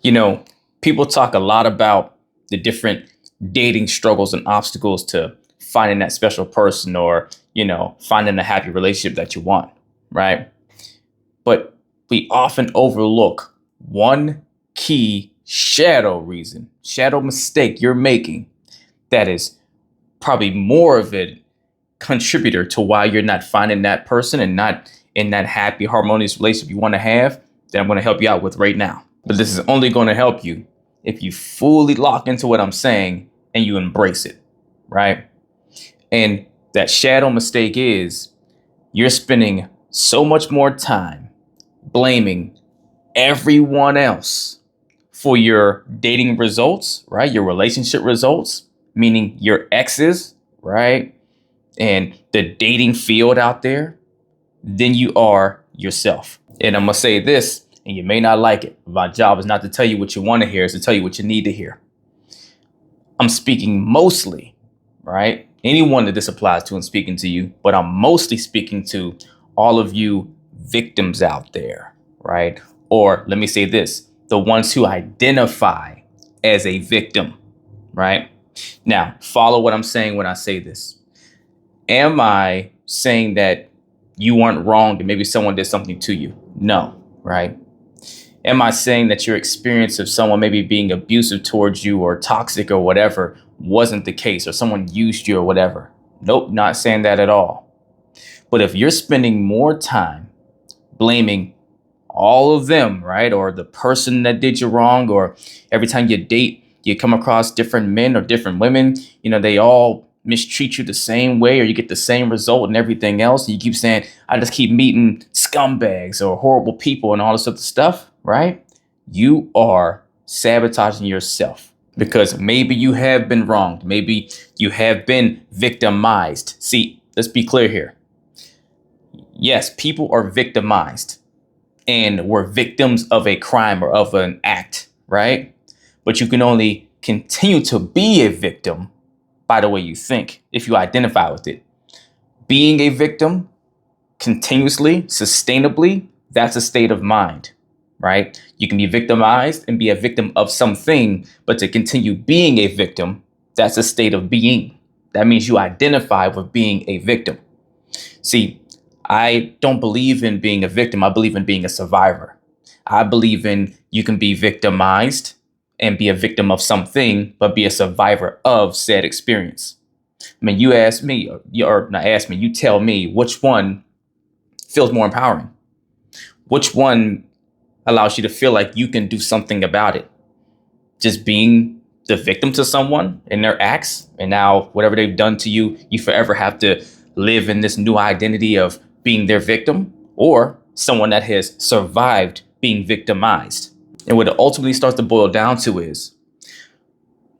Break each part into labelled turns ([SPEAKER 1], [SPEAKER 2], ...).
[SPEAKER 1] You know, people talk a lot about the different dating struggles and obstacles to finding that special person or, finding a happy relationship that you want, right? But we often overlook one key shadow mistake you're making that is probably more of a contributor to why you're not finding that person and not in that happy, harmonious relationship you want to have that I'm going to help you out with right now. But this is only going to help you if you fully lock into what I'm saying and you embrace it, right? And that shadow mistake is you're spending so much more time blaming everyone else for your dating results, right? Your relationship results, meaning your exes, right? And the dating field out there, than you are yourself. And I'm going to say this, and you may not like it. My job is not to tell you what you want to hear, it's to tell you what you need to hear. I'm speaking mostly, right? Anyone that this applies to, I'm speaking to you, but I'm mostly speaking to all of you victims out there, right? Or let me say this, the ones who identify as a victim, right? Now, follow what I'm saying when I say this. Am I saying that you weren't wrong and maybe someone did something to you? No, right? Am I saying that your experience of someone maybe being abusive towards you or toxic or whatever wasn't the case, or someone used you or whatever? Nope, not saying that at all. But if you're spending more time blaming all of them, right, or the person that did you wrong, or every time you date, you come across different men or different women, they all mistreat you the same way, or you get the same result and everything else. And you keep saying, I just keep meeting scumbags or horrible people and all this other stuff, right? You are sabotaging yourself because maybe you have been wronged. Maybe you have been victimized. See, let's be clear here. Yes, people are victimized and we're victims of a crime or of an act, right? But you can only continue to be a victim by the way you think, if you identify with it. Being a victim continuously, sustainably, that's a state of mind, right? You can be victimized and be a victim of something, but to continue being a victim, that's a state of being. That means you identify with being a victim. See, I don't believe in being a victim. I believe in being a survivor. I believe in you can be victimized and be a victim of something, but be a survivor of said experience. I mean, you ask me, or not ask me, you tell me which one feels more empowering. Which one allows you to feel like you can do something about it? Just being the victim to someone and their acts, and now whatever they've done to you, you forever have to live in this new identity of being their victim, or someone that has survived being victimized. And what it ultimately starts to boil down to is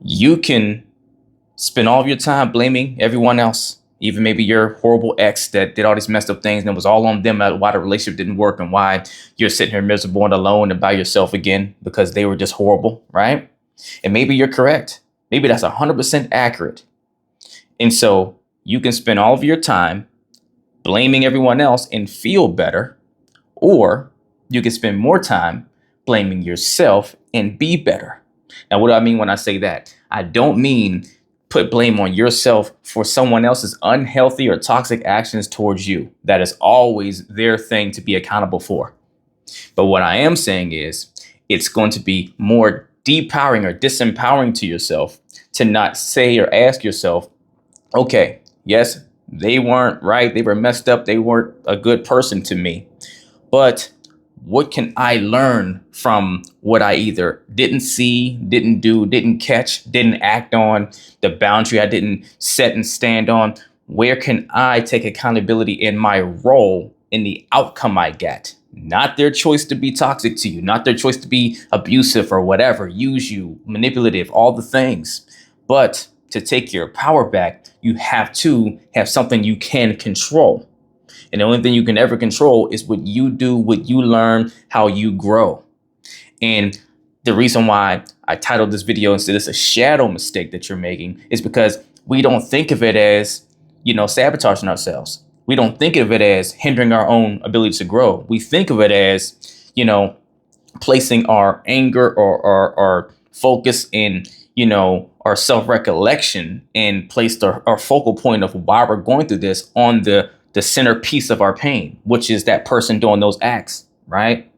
[SPEAKER 1] you can spend all of your time blaming everyone else, even maybe your horrible ex that did all these messed up things and it was all on them why the relationship didn't work and why you're sitting here miserable and alone and by yourself again because they were just horrible, right? And maybe you're correct. Maybe that's 100% accurate. And so you can spend all of your time blaming everyone else and feel better, or you can spend more time blaming yourself and be better. Now, what do I mean when I say that? I don't mean put blame on yourself for someone else's unhealthy or toxic actions towards you. That is always their thing to be accountable for. But what I am saying is it's going to be more depowering or disempowering to yourself to not say or ask yourself, okay, yes, they weren't right. They were messed up. They weren't a good person to me. But what can I learn from what I either didn't see, didn't do, didn't catch, didn't act on, the boundary I didn't set and stand on? Where can I take accountability in my role in the outcome I get? Not their choice to be toxic to you, not their choice to be abusive or whatever, use you, manipulative, all the things. But to take your power back, you have to have something you can control. And the only thing you can ever control is what you do, what you learn, how you grow. And the reason why I titled this video and said it's a shadow mistake that you're making is because we don't think of it as, sabotaging ourselves. We don't think of it as hindering our own ability to grow. We think of it as, placing our anger or our focus in, our self-recollection, and placed our focal point of why we're going through this on the centerpiece of our pain, which is that person doing those acts, right?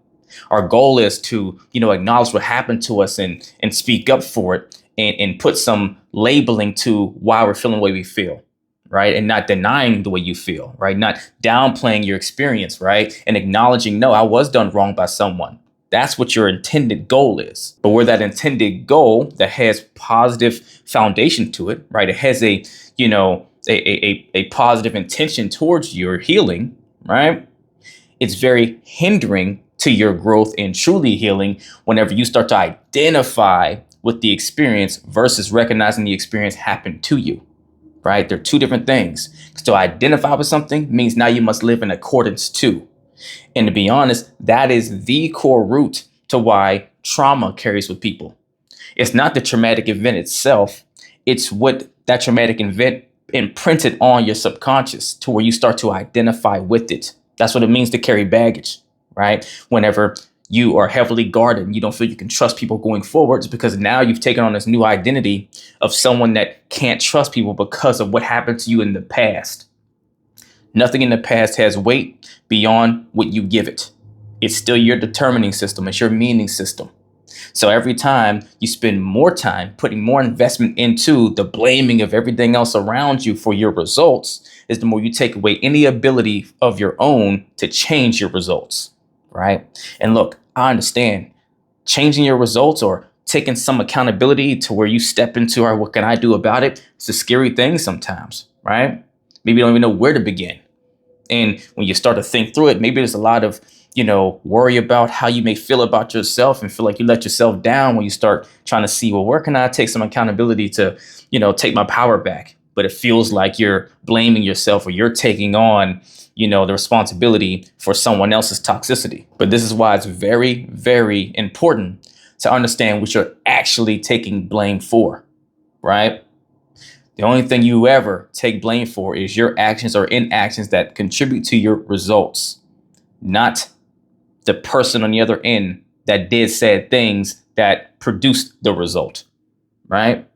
[SPEAKER 1] Our goal is to, acknowledge what happened to us and speak up for it, and put some labeling to why we're feeling the way we feel, right? And not denying the way you feel, right? Not downplaying your experience, right? And acknowledging, no, I was done wrong by someone. That's what your intended goal is. But where that intended goal that has positive foundation to it, right? It has a, a positive intention towards your healing, right? It's very hindering to your growth and truly healing whenever you start to identify with the experience versus recognizing the experience happened to you, right? They're two different things. To identify with something means now you must live in accordance to. And to be honest, that is the core root to why trauma carries with people. It's not the traumatic event itself. It's what that traumatic event imprinted on your subconscious to where you start to identify with it. That's what it means to carry baggage, right? Whenever you are heavily guarded and you don't feel you can trust people going forward, it's because now you've taken on this new identity of someone that can't trust people because of what happened to you in the past. Nothing in the past has weight beyond what you give it. It's still your determining system. It's your meaning system. So every time you spend more time putting more investment into the blaming of everything else around you for your results, is the more you take away any ability of your own to change your results, right? And look, I understand changing your results or taking some accountability to where you step into, all right, what can I do about it? It's a scary thing sometimes, right? Maybe you don't even know where to begin. And when you start to think through it, maybe there's a lot of, worry about how you may feel about yourself and feel like you let yourself down when you start trying to see, well, where can I take some accountability to, take my power back? But it feels like you're blaming yourself or you're taking on, the responsibility for someone else's toxicity. But this is why it's very, very important to understand what you're actually taking blame for, right? The only thing you ever take blame for is your actions or inactions that contribute to your results, not the person on the other end that did said things that produced the result, right?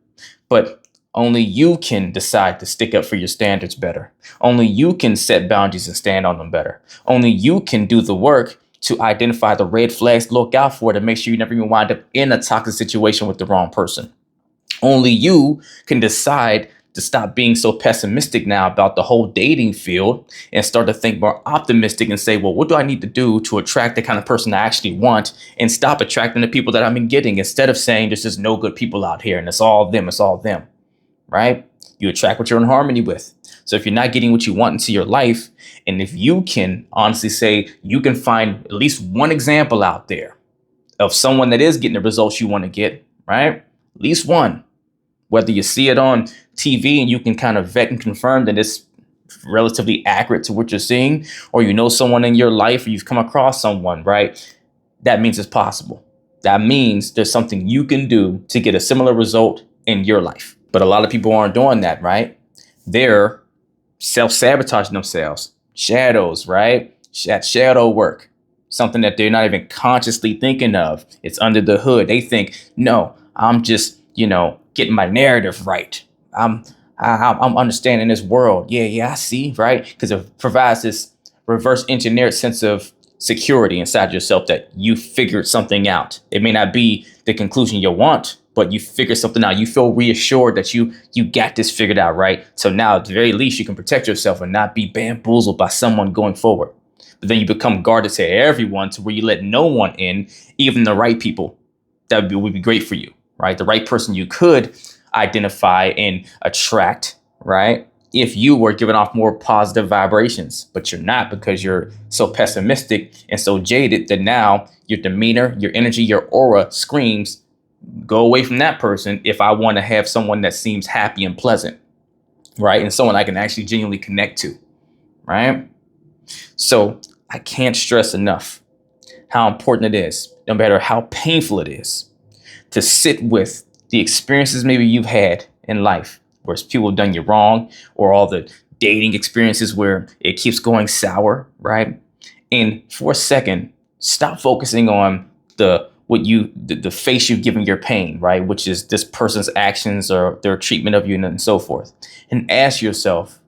[SPEAKER 1] But only you can decide to stick up for your standards better. Only you can set boundaries and stand on them better. Only you can do the work to identify the red flags to look out for to make sure you never even wind up in a toxic situation with the wrong person. Only you can decide to stop being so pessimistic now about the whole dating field and start to think more optimistic and say, well, what do I need to do to attract the kind of person I actually want, and stop attracting the people that I've been getting, instead of saying there's just no good people out here and it's all them, right? You attract what you're in harmony with. So if you're not getting what you want into your life, and if you can honestly say you can find at least one example out there of someone that is getting the results you want to get, right? At least one. Whether you see it on TV and you can kind of vet and confirm that it's relatively accurate to what you're seeing, or someone in your life, or you've come across someone, right? That means it's possible. That means there's something you can do to get a similar result in your life. But a lot of people aren't doing that, right? They're self-sabotaging themselves. Shadows, right? That shadow work. Something that they're not even consciously thinking of. It's under the hood. They think, no, I'm just, getting my narrative right. I'm understanding this world. Yeah, I see, right? Because it provides this reverse engineered sense of security inside yourself that you figured something out. It may not be the conclusion you want, but you figure something out. You feel reassured that you got this figured out, right? So now at the very least you can protect yourself and not be bamboozled by someone going forward. But then you become guarded to everyone, to where you let no one in, even the right people that would be great for you, right? The right person you could identify and attract, right? If you were giving off more positive vibrations, but you're not, because you're so pessimistic and so jaded that now your demeanor, your energy, your aura screams, go away from that person if I want to have someone that seems happy and pleasant, right? And someone I can actually genuinely connect to, right? So I can't stress enough how important it is, no matter how painful it is, to sit with the experiences maybe you've had in life where people have done you wrong, or all the dating experiences where it keeps going sour, right? And for a second, stop focusing on the face you've given your pain, right? Which is this person's actions or their treatment of you and so forth. And ask yourself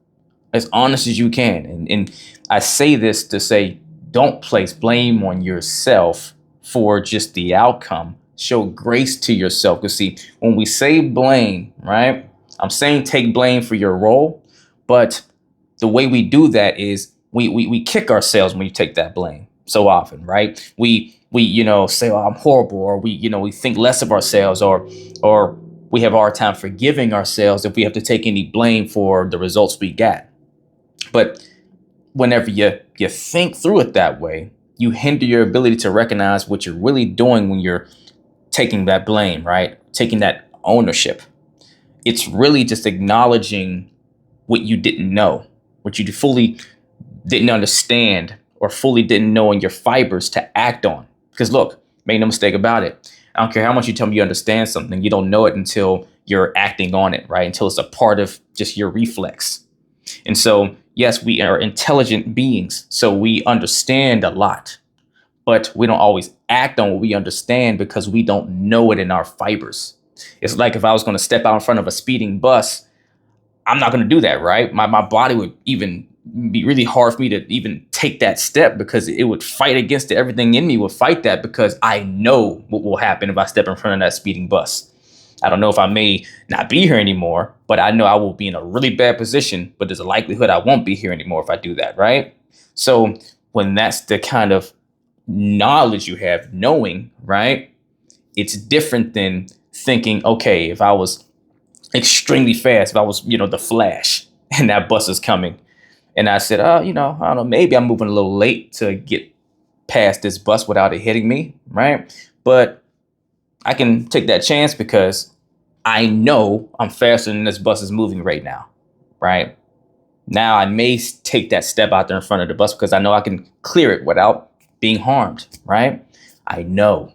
[SPEAKER 1] as honest as you can. And I say this to say, don't place blame on yourself for just the outcome. Show grace to yourself. Because see, when we say blame, right? I'm saying take blame for your role, but the way we do that is we kick ourselves when we take that blame so often, right? We say, oh, I'm horrible, or we think less of ourselves, or we have a hard time forgiving ourselves if we have to take any blame for the results we got. But whenever you think through it that way, you hinder your ability to recognize what you're really doing when you're taking that blame, right? Taking that ownership. It's really just acknowledging what you didn't know, what you fully didn't understand or fully didn't know in your fibers to act on. Because look, make no mistake about it. I don't care how much you tell me you understand something, you don't know it until you're acting on it, right? Until it's a part of just your reflex. And so, yes, we are intelligent beings, so we understand a lot, but we don't always act on what we understand because we don't know it in our fibers. It's like if I was going to step out in front of a speeding bus, I'm not going to do that, right? My body would even be really hard for me to even take that step because it would fight against it. Everything in me would fight that because I know what will happen if I step in front of that speeding bus. I don't know if I may not be here anymore, but I know I will be in a really bad position, but there's a likelihood I won't be here anymore if I do that, right? So when that's the kind of knowledge you have, knowing, right, it's different than thinking, okay, if I was extremely fast, if I was, the Flash and that bus is coming and I said, I don't know, maybe I'm moving a little late to get past this bus without it hitting me, right? But I can take that chance because I know I'm faster than this bus is moving right now, right? Now I may take that step out there in front of the bus because I know I can clear it without being harmed, right? I know.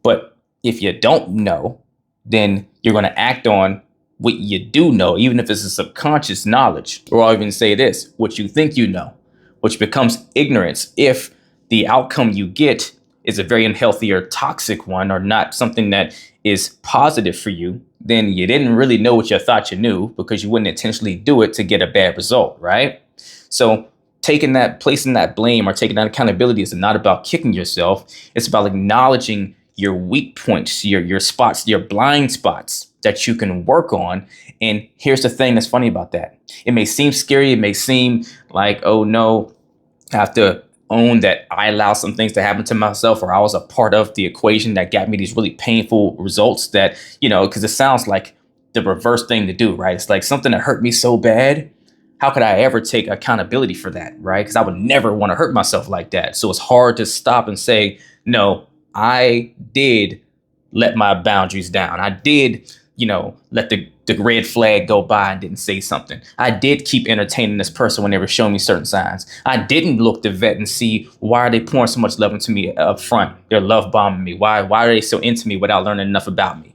[SPEAKER 1] But if you don't know, then you're going to act on what you do know, even if it's a subconscious knowledge, or I'll even say this, what you think you know, which becomes ignorance if the outcome you get is a very unhealthy or toxic one, or not something that is positive for you. Then you didn't really know what you thought you knew because you wouldn't intentionally do it to get a bad result, right? So placing that blame or taking that accountability is not about kicking yourself. It's about acknowledging your weak points, your spots, your blind spots that you can work on. And here's the thing that's funny about that. It may seem scary. It may seem like, oh no, I have to own that I allow some things to happen to myself, or I was a part of the equation that got me these really painful results that, because it sounds like the reverse thing to do, right? It's like something that hurt me so bad. How could I ever take accountability for that, right? Because I would never want to hurt myself like that. So it's hard to stop and say, no, I did let my boundaries down. I did, let the red flag go by and didn't say something. I did keep entertaining this person when they were showing me certain signs. I didn't look to vet and see why are they pouring so much love into me up front. They're love bombing me. Why are they so into me without learning enough about me?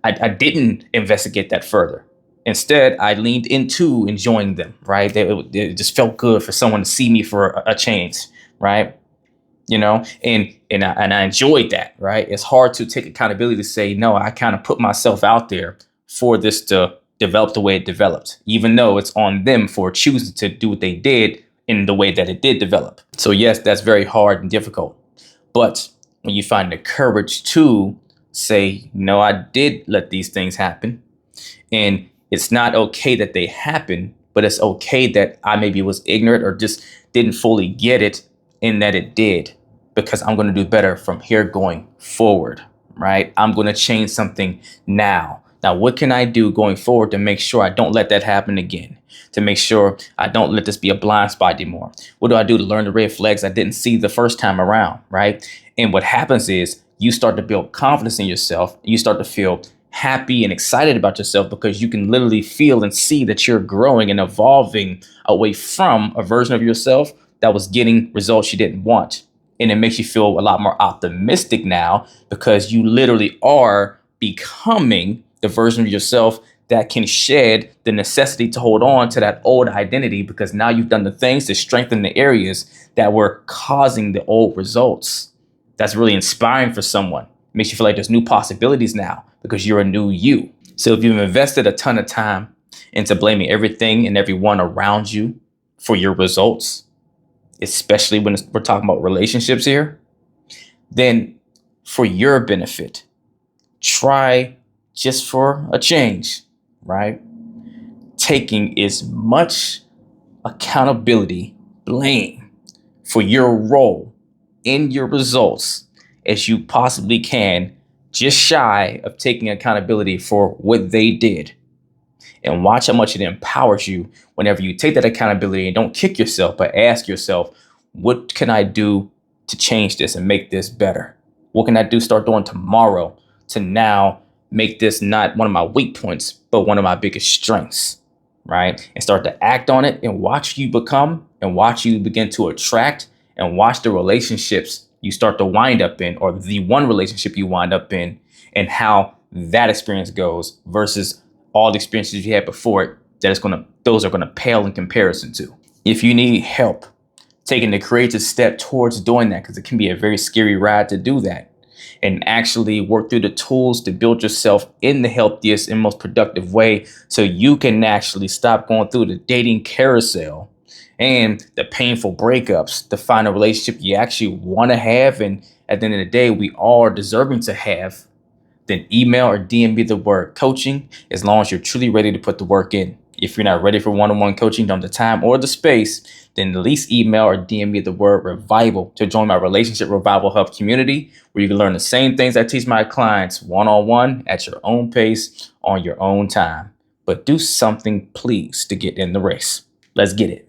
[SPEAKER 1] I didn't investigate that further. Instead, I leaned into enjoying them, right? It just felt good for someone to see me for a change, right? And I enjoyed that, right? It's hard to take accountability to say, no, I kind of put myself out there for this to develop the way it developed, even though it's on them for choosing to do what they did in the way that it did develop. So yes, that's very hard and difficult. But when you find the courage to say, no, I did let these things happen, and it's not okay that they happen, but it's okay that I maybe was ignorant or just didn't fully get it, in that it did, because I'm going to do better from here going forward, right? I'm going to change something now. Now, what can I do going forward to make sure I don't let that happen again? To make sure I don't let this be a blind spot anymore? What do I do to learn the red flags I didn't see the first time around, right? And what happens is you start to build confidence in yourself. You start to feel happy and excited about yourself because you can literally feel and see that you're growing and evolving away from a version of yourself that was getting results you didn't want. And it makes you feel a lot more optimistic now because you literally are becoming the version of yourself that can shed the necessity to hold on to that old identity, because now you've done the things to strengthen the areas that were causing the old results. That's really inspiring for someone. It makes you feel like there's new possibilities now because you're a new you. So if you've invested a ton of time into blaming everything and everyone around you for your results, especially when we're talking about relationships here, then for your benefit, try just for a change, right? Taking as much accountability, blame for your role in your results as you possibly can, just shy of taking accountability for what they did. And watch how much it empowers you whenever you take that accountability and don't kick yourself, but ask yourself, what can I do to change this and make this better? What can I do start doing tomorrow to now make this not one of my weak points, but one of my biggest strengths, right? And start to act on it and watch you become and watch you begin to attract and watch the relationships you start to wind up in, or the one relationship you wind up in, and how that experience goes versus all the experiences you had before it, those are gonna pale in comparison to. If you need help taking the courageous step towards doing that, because it can be a very scary ride to do that, and actually work through the tools to build yourself in the healthiest and most productive way so you can actually stop going through the dating carousel and the painful breakups to find a relationship you actually want to have, and at the end of the day we all are deserving to have, then email or DM me the word coaching as long as you're truly ready to put the work in. If you're not ready for one-on-one coaching, don't have the time or the space, then at least email or DM me the word revival to join my Relationship Revival Hub community, where you can learn the same things I teach my clients one-on-one at your own pace on your own time. But do something, please, to get in the race. Let's get it.